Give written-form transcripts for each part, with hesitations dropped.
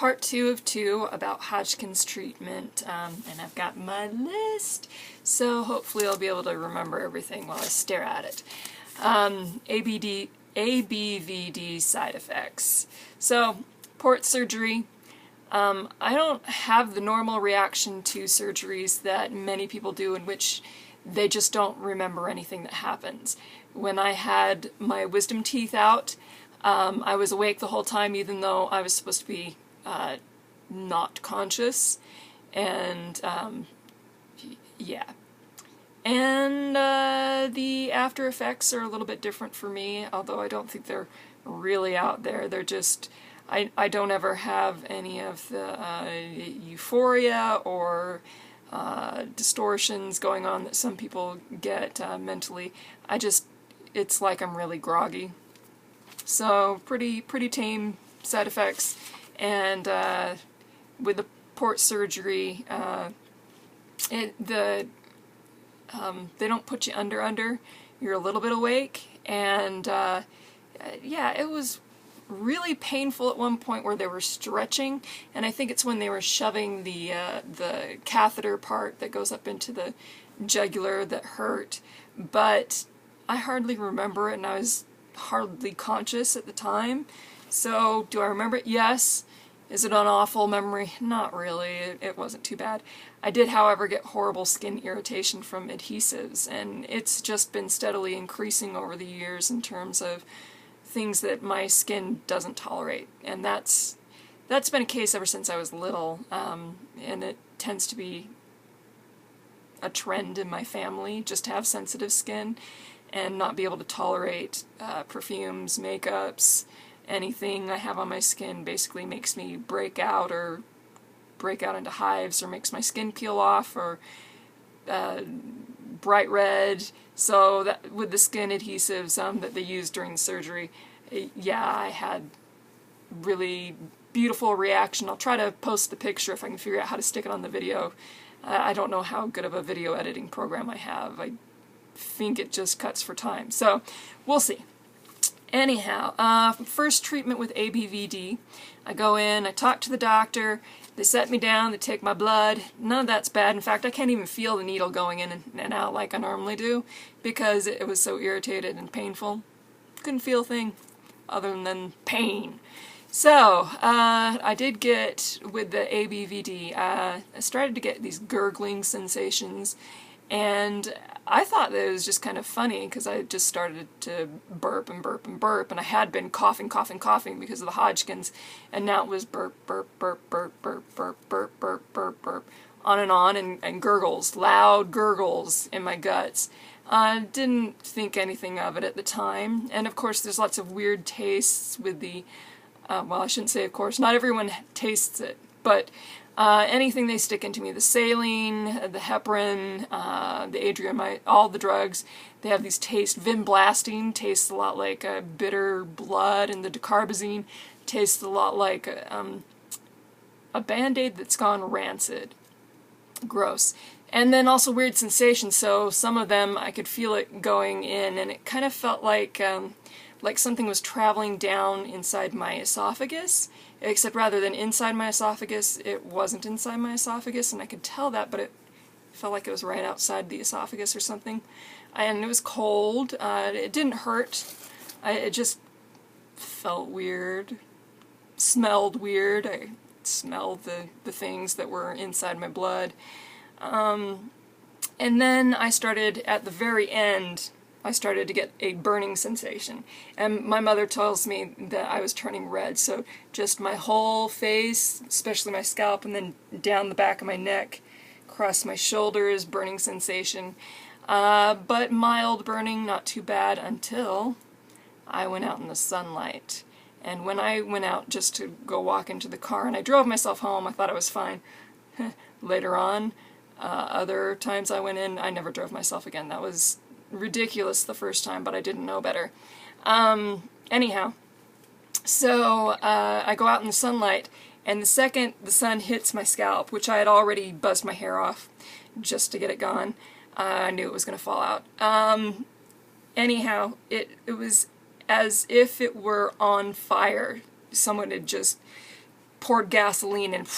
part 2 of 2 about Hodgkin's treatment, and I've got my list, so hopefully I'll be able to remember everything while I stare at it. ABVD side effects. So, port surgery. I don't have the normal reaction to surgeries that many people do, in which they just don't remember anything that happens. When I had my wisdom teeth out, I was awake the whole time, even though I was supposed to be not conscious, and yeah. And the after effects are a little bit different for me, although I don't think they're really out there. They're just, I don't ever have any of the euphoria or distortions going on that some people get mentally. It's like I'm really groggy. So pretty tame side effects, and with the port surgery, they don't put you under. You're a little bit awake, and yeah, it was really painful at one point where they were stretching, and I think it's when they were shoving the catheter part that goes up into the jugular that hurt, but I hardly remember it, and I was hardly conscious at the time. So, do I remember it? Yes. Is it an awful memory? Not really. It wasn't too bad. I did, however, get horrible skin irritation from adhesives, and it's just been steadily increasing over the years in terms of things that my skin doesn't tolerate. And that's been a case ever since I was little, and it tends to be a trend in my family, just to have sensitive skin and not be able to tolerate perfumes, makeups, anything I have on my skin basically makes me break out into hives, or makes my skin peel off, or bright red. So that, with the skin adhesives that they used during the surgery, yeah, I had really beautiful reaction. I'll try to post the picture if I can figure out how to stick it on the video. I don't know how good of a video editing program I have. I think it just cuts for time. So, we'll see. Anyhow, first treatment with ABVD. I go in, I talk to the doctor, they set me down, they take my blood. None of that's bad. In fact, I can't even feel the needle going in and out like I normally do, because it was so irritated and painful. Couldn't feel a thing other than pain. So, I did get, with the ABVD, I started to get these gurgling sensations, and I thought that it was just kind of funny, because I just started to burp and burp and burp, and I had been coughing because of the Hodgkin's, and now it was burp, burp, burp, burp, burp, burp, burp, burp, burp, burp, on, and gurgles, loud gurgles in my guts. I didn't think anything of it at the time, and of course there's lots of weird tastes with the, well, I shouldn't say of course, not everyone tastes it, but anything they stick into me, the saline, the heparin, the adriamycin, all the drugs, they have these tastes. Vinblastine tastes a lot like bitter blood, and the dicarbazine tastes a lot like a Band-Aid that's gone rancid. Gross. And then also weird sensations, so some of them I could feel it going in, and it kind of felt like something was traveling down inside my esophagus, except rather than inside my esophagus, it wasn't inside my esophagus, and I could tell that, but it felt like it was right outside the esophagus or something. And it was cold. It didn't hurt. It just felt weird, smelled weird. I smelled the things that were inside my blood. And then I started, at the very end, I started to get a burning sensation. And my mother tells me that I was turning red, so just my whole face, especially my scalp, and then down the back of my neck, across my shoulders, burning sensation. But mild burning, not too bad, until I went out in the sunlight. And when I went out just to go walk into the car, and I drove myself home, I thought I was fine. Later on, other times I went in, I never drove myself again. That was ridiculous the first time, but I didn't know better. Anyhow, so I go out in the sunlight, and the second the sun hits my scalp, which I had already buzzed my hair off just to get it gone, I knew it was going to fall out. Anyhow, it was as if it were on fire. Someone had just poured gasoline and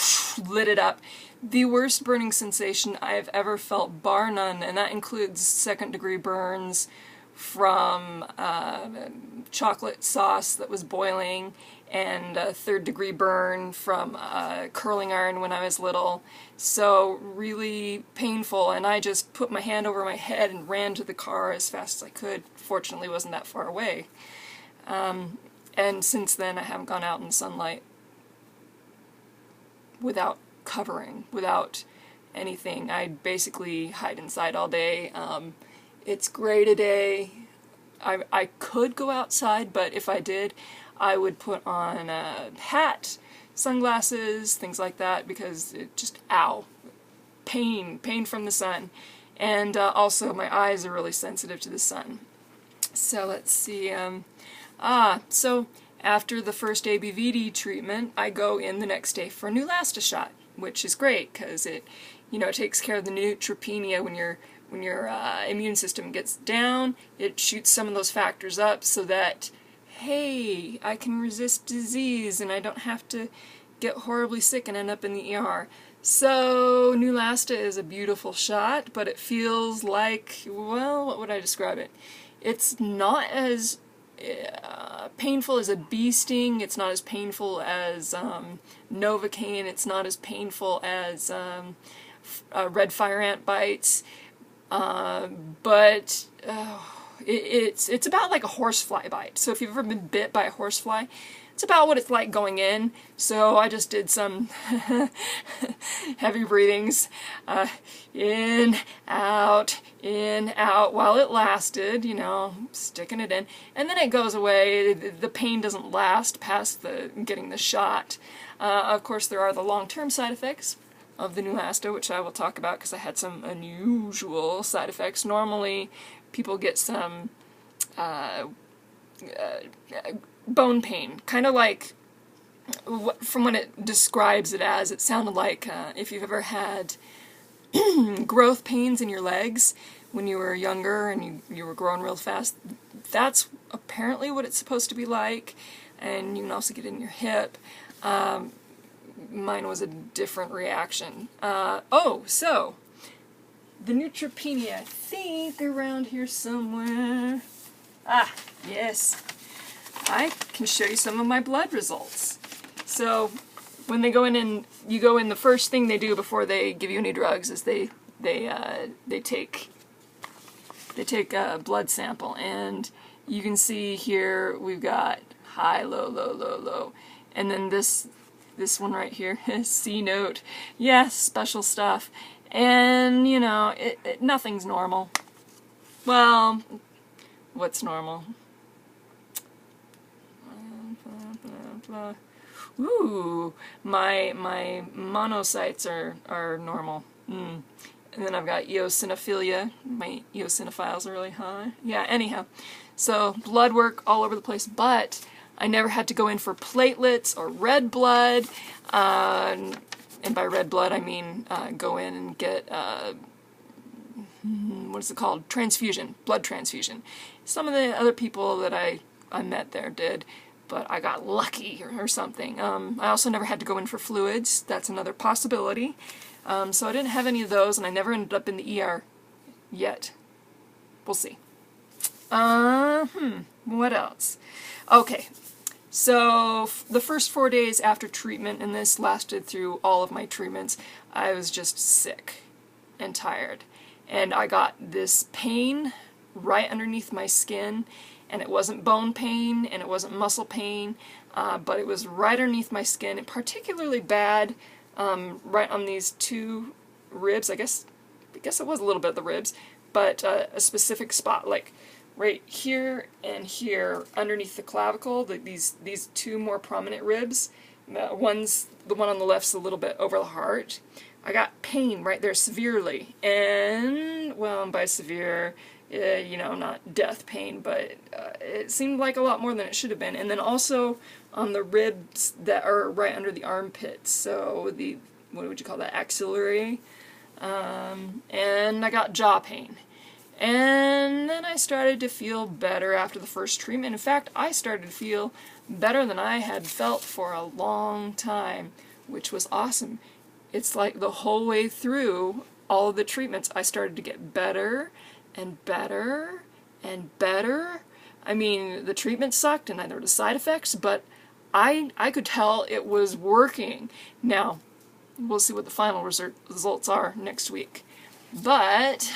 lit it up. The worst burning sensation I've ever felt, bar none, and that includes second-degree burns from chocolate sauce that was boiling, and a third-degree burn from curling iron when I was little. So really painful, and I just put my hand over my head and ran to the car as fast as I could. Fortunately, it wasn't that far away. And since then, I haven't gone out in the sunlight without covering, without anything. I basically hide inside all day. It's gray today. I could go outside, but if I did, I would put on a hat, sunglasses, things like that, because it just, ow, pain from the sun. And also my eyes are really sensitive to the sun. So let's see, so after the first ABVD treatment, I go in the next day for a Neulasta shot, which is great because it, it takes care of the neutropenia when your immune system gets down. It shoots some of those factors up so that, hey, I can resist disease and I don't have to get horribly sick and end up in the ER. So Neulasta is a beautiful shot, but it feels like, well, what would I describe it? It's not as painful as a bee sting. It's not as painful as Novocaine. It's not as painful as red fire ant bites. But it's about like a horsefly bite. So if you've ever been bit by a horsefly, it's about what it's like going in. So I just did some heavy breathings, in, out, while it lasted, sticking it in. And then it goes away. The pain doesn't last past getting the shot. Of course, there are the long-term side effects of the Neulasta, which I will talk about because I had some unusual side effects. Normally, people get some bone pain, kind of like, from what it describes it as, it sounded like if you've ever had growth pains in your legs when you were younger and you were growing real fast. That's apparently what it's supposed to be like, and you can also get it in your hip. Mine was a different reaction. So, the neutropenia, I think around here somewhere. Ah, yes. I can show you some of my blood results. So, when they go in and you go in, the first thing they do before they give you any drugs is they take a blood sample, and you can see here we've got high, low, low, low, low, and then this one right here, C note, yes, special stuff, and nothing's normal. Well, what's normal? Ooh, my monocytes are normal. And then I've got eosinophilia. My eosinophiles are really high. Yeah, anyhow. So, blood work all over the place, but I never had to go in for platelets or red blood. And by red blood, I mean go in and get, what is it called? Transfusion, blood transfusion. Some of the other people that I met there did, but I got lucky or something. I also never had to go in for fluids. That's another possibility. So I didn't have any of those, and I never ended up in the ER yet. We'll see. What else? Okay, so the first 4 days after treatment, and this lasted through all of my treatments, I was just sick and tired. And I got this pain right underneath my skin, and it wasn't bone pain, and it wasn't muscle pain, but it was right underneath my skin, and particularly bad right on these two ribs. I guess it was a little bit of the ribs, but a specific spot, like right here and here underneath the clavicle, these two more prominent ribs. The one on the left's a little bit over the heart. I got pain right there severely, and, well, by severe, not death pain, but it seemed like a lot more than it should have been. And then also on the ribs that are right under the armpits, so what would you call that, axillary, and I got jaw pain. And then I started to feel better after the first treatment. In fact, I started to feel better than I had felt for a long time, which was awesome. It's like the whole way through all of the treatments, I started to get better and better and better. I mean, the treatment sucked and there were side effects, but I could tell it was working. Now, we'll see what the final results are next week. But,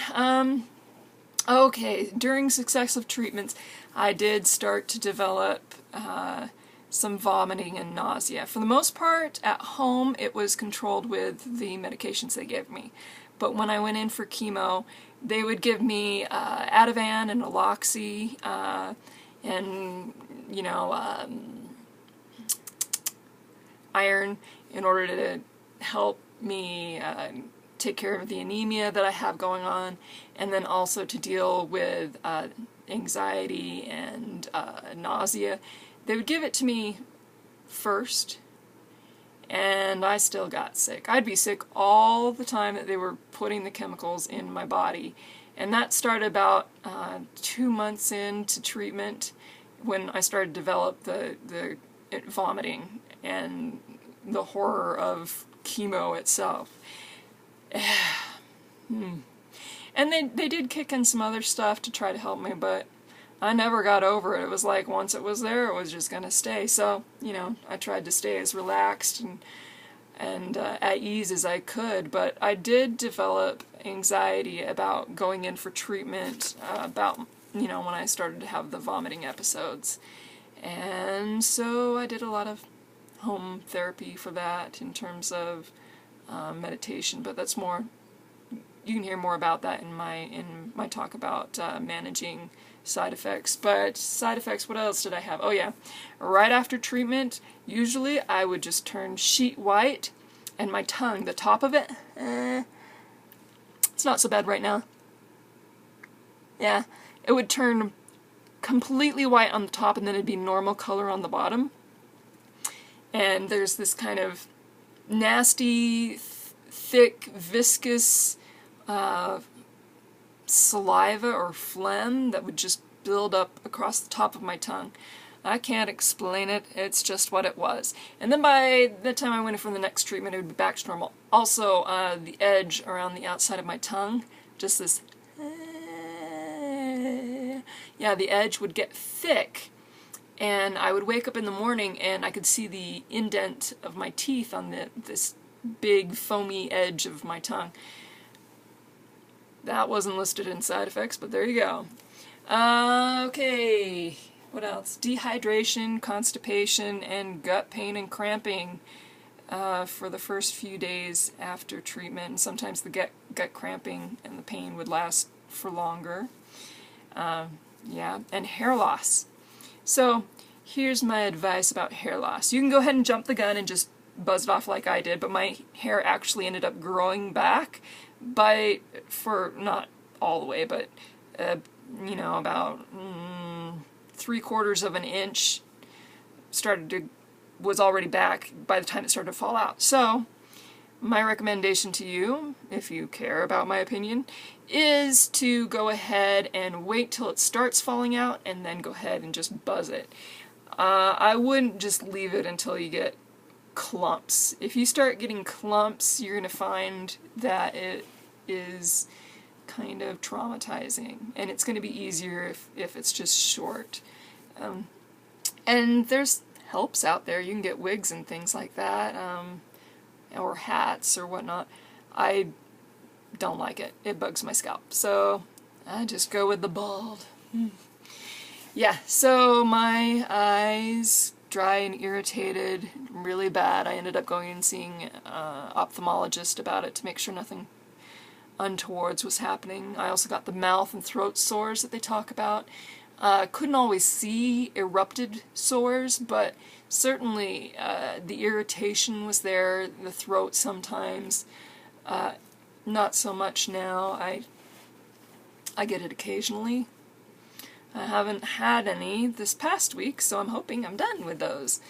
okay, during successive treatments, I did start to develop some vomiting and nausea. For the most part, at home, it was controlled with the medications they gave me. But when I went in for chemo, they would give me Ativan and Aloxi, and, you know, iron in order to help me take care of the anemia that I have going on, and then also to deal with anxiety and nausea. They would give it to me first, and I still got sick. I'd be sick all the time that they were putting the chemicals in my body. And that started about 2 months into treatment when I started to develop the vomiting and the horror of chemo itself. And they did kick in some other stuff to try to help me, but I never got over it. It was like once it was there, it was just going to stay. So, you know, I tried to stay as relaxed and at ease as I could, but I did develop anxiety about going in for treatment about, you know, when I started to have the vomiting episodes. And so I did a lot of home therapy for that in terms of meditation, but that's more, you can hear more about that in my talk about managing side effects. But side effects, what else did I have? Oh yeah, right after treatment, usually I would just turn sheet white, and my tongue, the top of it, it's not so bad right now. Yeah, it would turn completely white on the top, and then it'd be normal color on the bottom. And there's this kind of nasty, thick, viscous saliva or phlegm that would just build up across the top of my tongue. I can't explain it, it's just what it was. And then by the time I went in for the next treatment, it would be back to normal. Also, the edge around the outside of my tongue, just this, yeah, the edge would get thick. And I would wake up in the morning and I could see the indent of my teeth on this big foamy edge of my tongue. That wasn't listed in side effects, but there you go. Okay, what else? Dehydration, constipation, and gut pain and cramping for the first few days after treatment. And sometimes the gut cramping and the pain would last for longer. Yeah, and hair loss. So here's my advice about hair loss. You can go ahead and jump the gun and just buzz it off like I did, but my hair actually ended up growing back for not all the way, but you know, about 3/4 of an inch was already back by the time it started to fall out. So my recommendation to you, if you care about my opinion, is to go ahead and wait till it starts falling out and then go ahead and just buzz it. I wouldn't just leave it until you get clumps. If you start getting clumps, you're going to find that it is kind of traumatizing, and it's going to be easier if it's just short. And there's helps out there. You can get wigs and things like that, or hats or whatnot. I don't like it. It bugs my scalp, so I just go with the bald. Yeah, so my eyes dry and irritated, really bad. I ended up going and seeing an ophthalmologist about it to make sure nothing untowards was happening. I also got the mouth and throat sores that they talk about. Couldn't always see erupted sores, but certainly the irritation was there, the throat sometimes. Not so much now. I get it occasionally. I haven't had any this past week, so I'm hoping I'm done with those.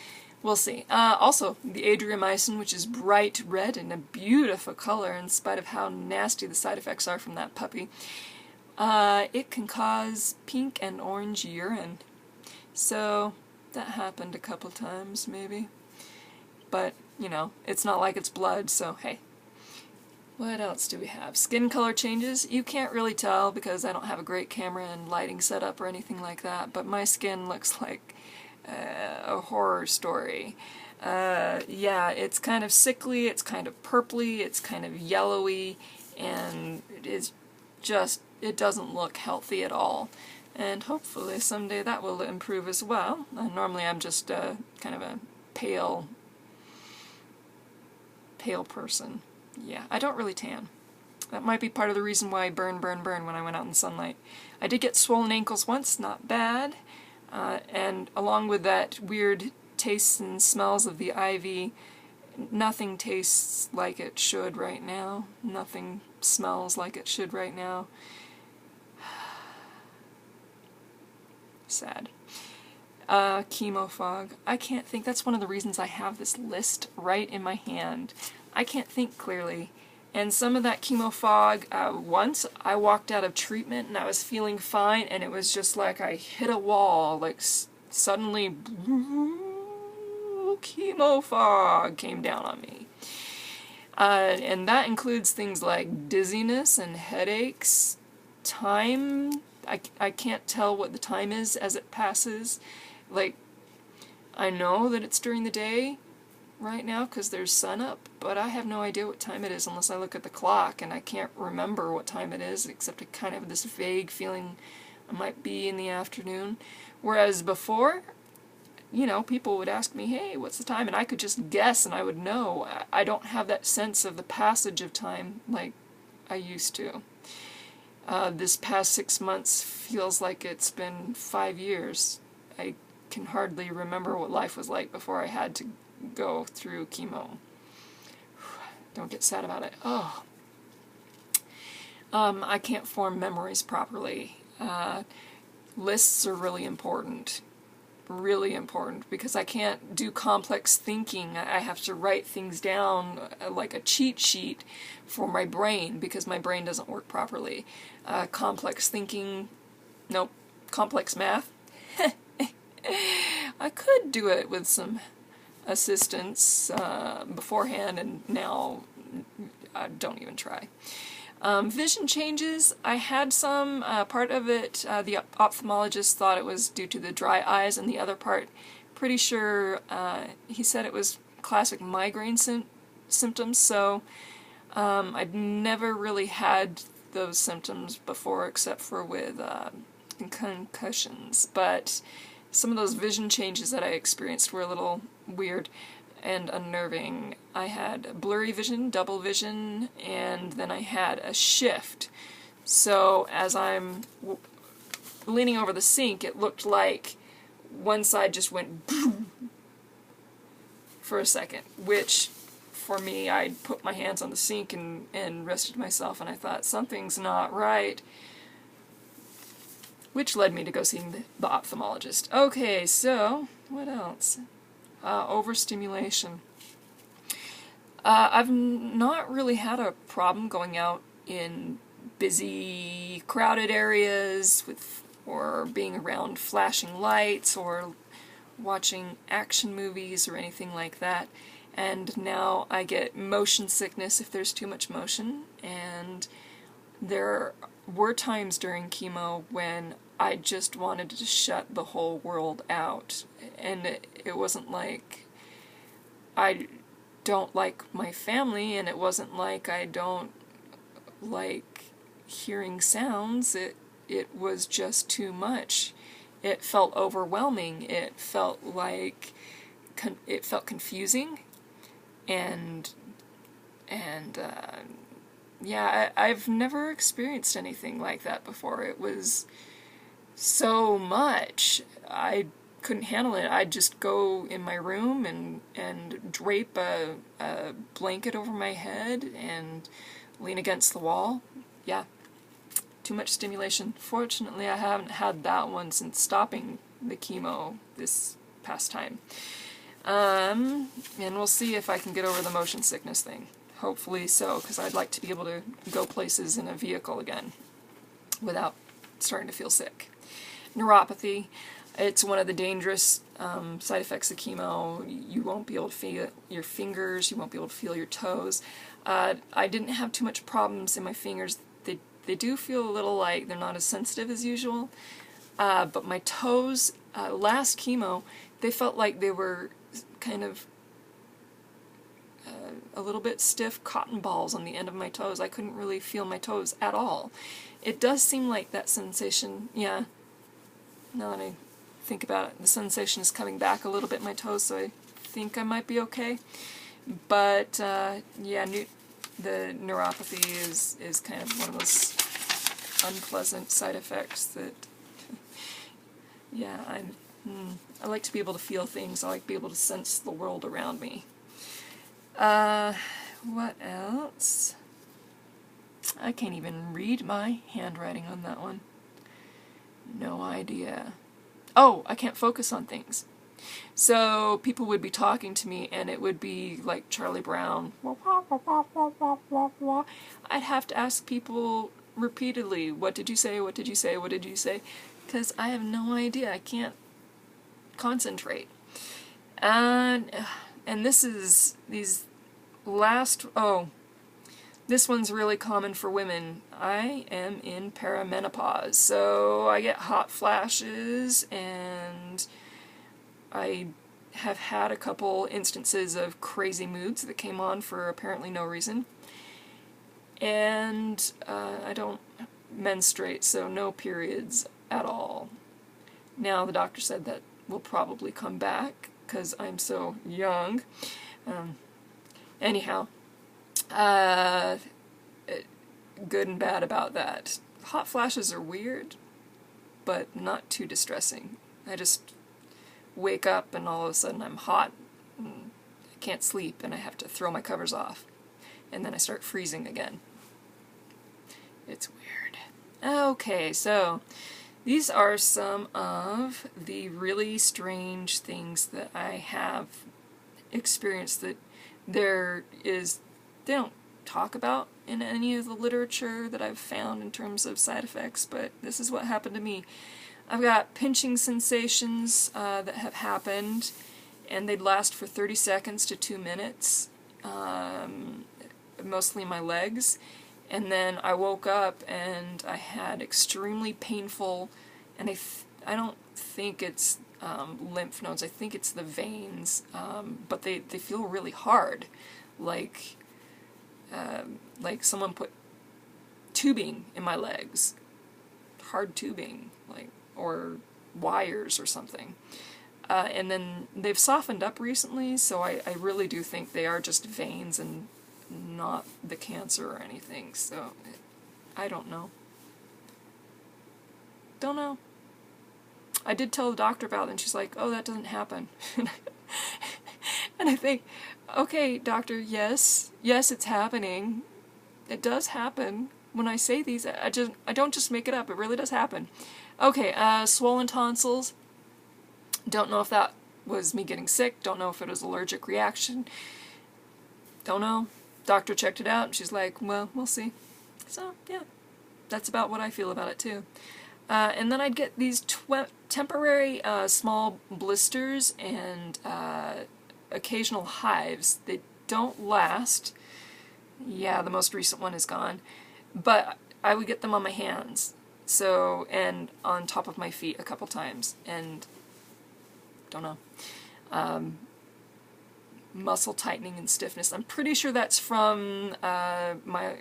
We'll see. Also, the adriamycin, which is bright red and a beautiful color in spite of how nasty the side effects are from that puppy, it can cause pink and orange urine. So, that happened a couple times, maybe. But, you know, it's not like it's blood, so hey. What else do we have? Skin color changes. You can't really tell because I don't have a great camera and lighting setup or anything like that, but my skin looks like a horror story. Yeah, it's kind of sickly, it's kind of purpley, it's kind of yellowy, and it is just, it doesn't look healthy at all. And hopefully someday that will improve as well. Normally I'm just kind of a pale person. Yeah, I don't really tan. That might be part of the reason why I burn when I went out in sunlight. I did get swollen ankles once, not bad. And along with that weird tastes and smells of the IV, nothing tastes like it should right now. Nothing smells like it should right now. Sad. Chemo fog. I can't think. That's one of the reasons I have this list right in my hand. I can't think clearly. And some of that chemo fog, once I walked out of treatment and I was feeling fine, and it was just like I hit a wall, like suddenly chemo fog came down on me. And that includes things like dizziness and headaches, time. I can't tell what the time is as it passes. Like, I know that it's during the day right now because there's sun up, but I have no idea what time it is unless I look at the clock, and I can't remember what time it is, except I kind of have this vague feeling it might be in the afternoon. Whereas before, you know, people would ask me, hey, what's the time? And I could just guess and I would know. I don't have that sense of the passage of time like I used to. This past 6 months feels like it's been 5 years. I can hardly remember what life was like before I had to go through chemo. Don't get sad about it. Oh. I can't form memories properly. Lists are really important. Really important, because I can't do complex thinking. I have to write things down like a cheat sheet for my brain, because my brain doesn't work properly. Complex thinking, nope. Complex math, I could do it with some assistance beforehand, and now I don't even try. Vision changes, I had some. Part of it, the ophthalmologist thought it was due to the dry eyes, and the other part, pretty sure, he said it was classic migraine symptoms, so I'd never really had those symptoms before except for with concussions, but some of those vision changes that I experienced were a little weird and unnerving. I had blurry vision, double vision, and then I had a shift. So as I'm leaning over the sink, it looked like one side just went for a second, which for me, I put my hands on the sink and rested myself, and I thought, something's not right, which led me to go see the ophthalmologist. Okay, so what else? Overstimulation. I've not really had a problem going out in busy, crowded areas or being around flashing lights or watching action movies or anything like that. And now I get motion sickness if there's too much motion, and there were times during chemo when I just wanted to shut the whole world out, and it wasn't like I don't like my family, and it wasn't like I don't like hearing sounds. It was just too much. It felt overwhelming. It felt like it felt confusing, and yeah, I've never experienced anything like that before. It was so much. I couldn't handle it. I'd just go in my room and drape a blanket over my head and lean against the wall. Yeah, too much stimulation. Fortunately, I haven't had that one since stopping the chemo this past time. And we'll see if I can get over the motion sickness thing. Hopefully so, because I'd like to be able to go places in a vehicle again without starting to feel sick. Neuropathy. It's one of the dangerous side effects of chemo. You won't be able to feel your fingers, you won't be able to feel your toes. I didn't have too much problems in my fingers. They do feel a little like they're not as sensitive as usual. But my toes, last chemo, they felt like they were kind of a little bit stiff cotton balls on the end of my toes. I couldn't really feel my toes at all. It does seem like that sensation, yeah, now that I think about it, the sensation is coming back a little bit in my toes, so I think I might be okay. But, yeah, the neuropathy is kind of one of those unpleasant side effects that, yeah, I like to be able to feel things. I like to be able to sense the world around me. What else? I can't even read my handwriting on that one. No idea. Oh, I can't focus on things. So people would be talking to me and it would be like Charlie Brown. I'd have to ask people repeatedly, what did you say, what did you say, what did you say? Because I have no idea. I can't concentrate. And these last, this one's really common for women. I am in perimenopause, so I get hot flashes, and I have had a couple instances of crazy moods that came on for apparently no reason. And I don't menstruate, so no periods at all. Now the doctor said that will probably come back because I'm so young. Anyhow, good and bad about that. Hot flashes are weird, but not too distressing. I just wake up and all of a sudden I'm hot and I can't sleep and I have to throw my covers off. And then I start freezing again. It's weird. Okay, so these are some of the really strange things that I have experienced that they don't talk about in any of the literature that I've found in terms of side effects, but this is what happened to me. I've got pinching sensations that have happened, and they'd last for 30 seconds to 2 minutes, mostly in my legs, and then I woke up and I had extremely painful, and I don't think it's lymph nodes, I think it's the veins, but they feel really hard, like someone put tubing in my legs, hard tubing, or wires or something. And then they've softened up recently, so I really do think they are just veins and not the cancer or anything, so I don't know. Don't know. I did tell the doctor about it, and she's like, oh, that doesn't happen. And I think, okay, doctor, yes, it's happening. It does happen. When I say these, I don't just make it up. It really does happen. Okay, swollen tonsils. Don't know if that was me getting sick. Don't know if it was allergic reaction. Don't know. Doctor checked it out, and she's like, well, we'll see. So, yeah, that's about what I feel about it, too. And then I'd get these temporary small blisters and occasional hives. They don't last. Yeah, the most recent one is gone. But I would get them on my hands, so, and on top of my feet a couple times, and don't know. Muscle tightening and stiffness. I'm pretty sure that's from my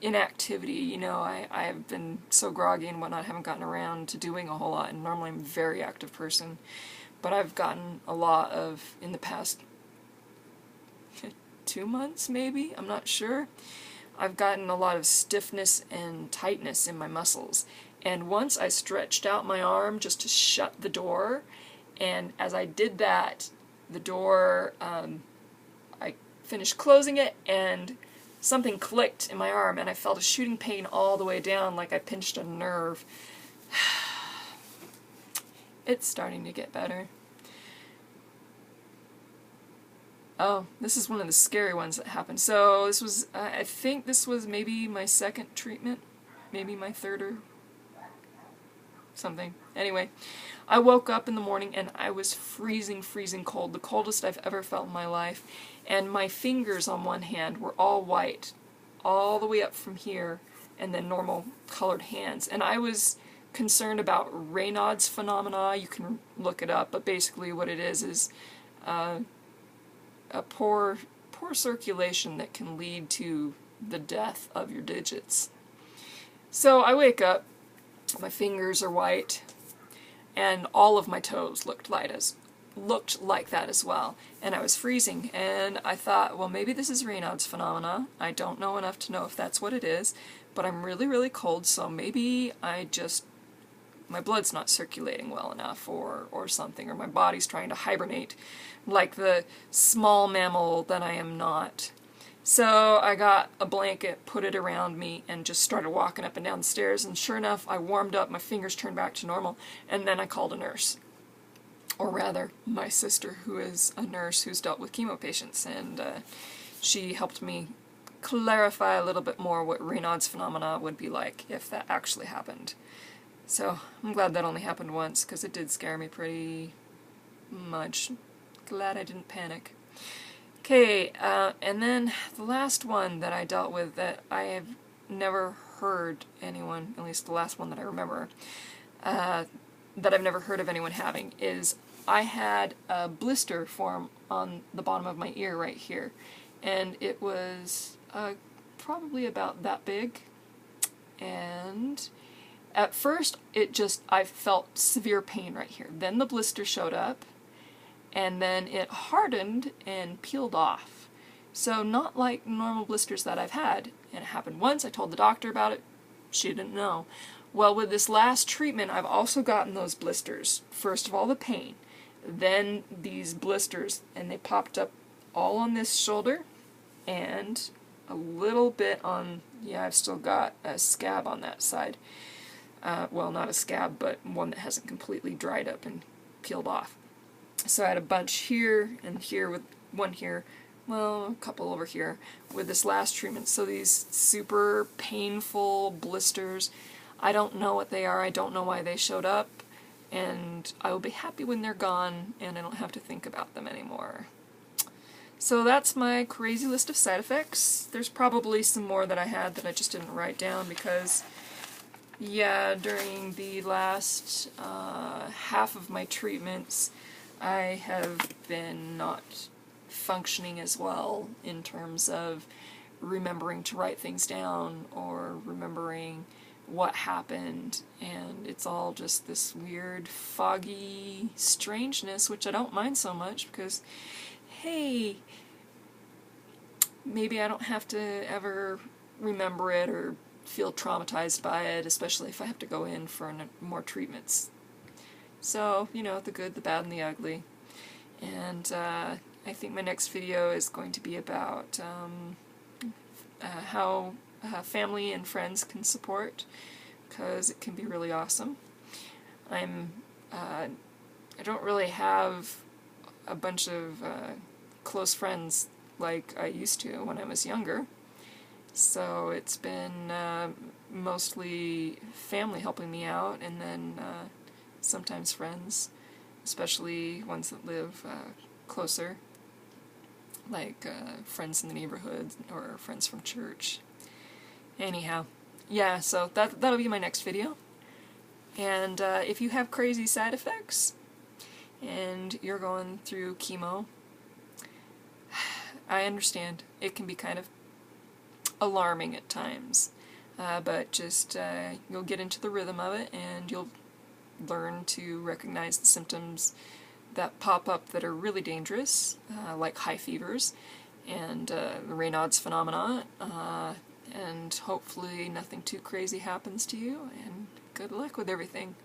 inactivity. You know, I have been so groggy and whatnot, I haven't gotten around to doing a whole lot, and normally I'm a very active person, but I've gotten a lot of, in the past 2 months maybe, I'm not sure, I've gotten a lot of stiffness and tightness in my muscles. And once I stretched out my arm just to shut the door, and as I did that, the door, I finished closing it, and something clicked in my arm, and I felt a shooting pain all the way down, like I pinched a nerve. It's starting to get better. Oh, this is one of the scary ones that happened. So this was, I think this was maybe my second treatment, maybe my third or something. Anyway, I woke up in the morning and I was freezing, freezing cold, the coldest I've ever felt in my life, and my fingers on one hand were all white, all the way up from here, and then normal colored hands. And I was concerned about Raynaud's phenomena. You can look it up, but basically what it is a poor circulation that can lead to the death of your digits. So I wake up, my fingers are white, and all of my toes looked like that as well. And I was freezing, and I thought, well, maybe this is Raynaud's phenomena. I don't know enough to know if that's what it is, but I'm really, really cold, so maybe my blood's not circulating well enough, or something, or my body's trying to hibernate like the small mammal that I am not. So I got a blanket, put it around me, and just started walking up and down the stairs, and sure enough, I warmed up, my fingers turned back to normal, and then I called a nurse. Or rather, my sister, who is a nurse who's dealt with chemo patients, and she helped me clarify a little bit more what Raynaud's phenomena would be like if that actually happened. So I'm glad that only happened once, because it did scare me pretty much. Glad I didn't panic. Okay, and then the last one that I dealt with that I have never heard anyone, at least the last one that I remember, that I've never heard of anyone having, is I had a blister form on the bottom of my ear right here, and it was probably about that big, and at first I felt severe pain right here. Then the blister showed up, and then it hardened and peeled off. So not like normal blisters that I've had. And it happened once, I told the doctor about it, she didn't know. Well, with this last treatment, I've also gotten those blisters. First of all, the pain, then these blisters, and they popped up all on this shoulder, and a little bit on, yeah, I've still got a scab on that side. Well, not a scab, but one that hasn't completely dried up and peeled off. So I had a bunch here and here, with one here, well, a couple over here with this last treatment. So these super painful blisters, I don't know what they are, I don't know why they showed up, and I will be happy when they're gone and I don't have to think about them anymore. So that's my crazy list of side effects. There's probably some more that I had that I just didn't write down because, yeah, during the last half of my treatments, I have been not functioning as well in terms of remembering to write things down or remembering what happened, and it's all just this weird, foggy strangeness, which I don't mind so much because, hey, maybe I don't have to ever remember it or feel traumatized by it, especially if I have to go in for more treatments. So, you know, the good, the bad, and the ugly. And I think my next video is going to be about how family and friends can support, because it can be really awesome. I don't really have a bunch of close friends like I used to when I was younger. So it's been mostly family helping me out, and then sometimes friends, especially ones that live closer, like friends in the neighborhood or friends from church. Anyhow, yeah, so that'll be my next video. And if you have crazy side effects and you're going through chemo, I understand. It can be kind of alarming at times, but just you'll get into the rhythm of it and you'll learn to recognize the symptoms that pop up that are really dangerous, like high fevers and the Raynaud's phenomena, and hopefully nothing too crazy happens to you, and good luck with everything.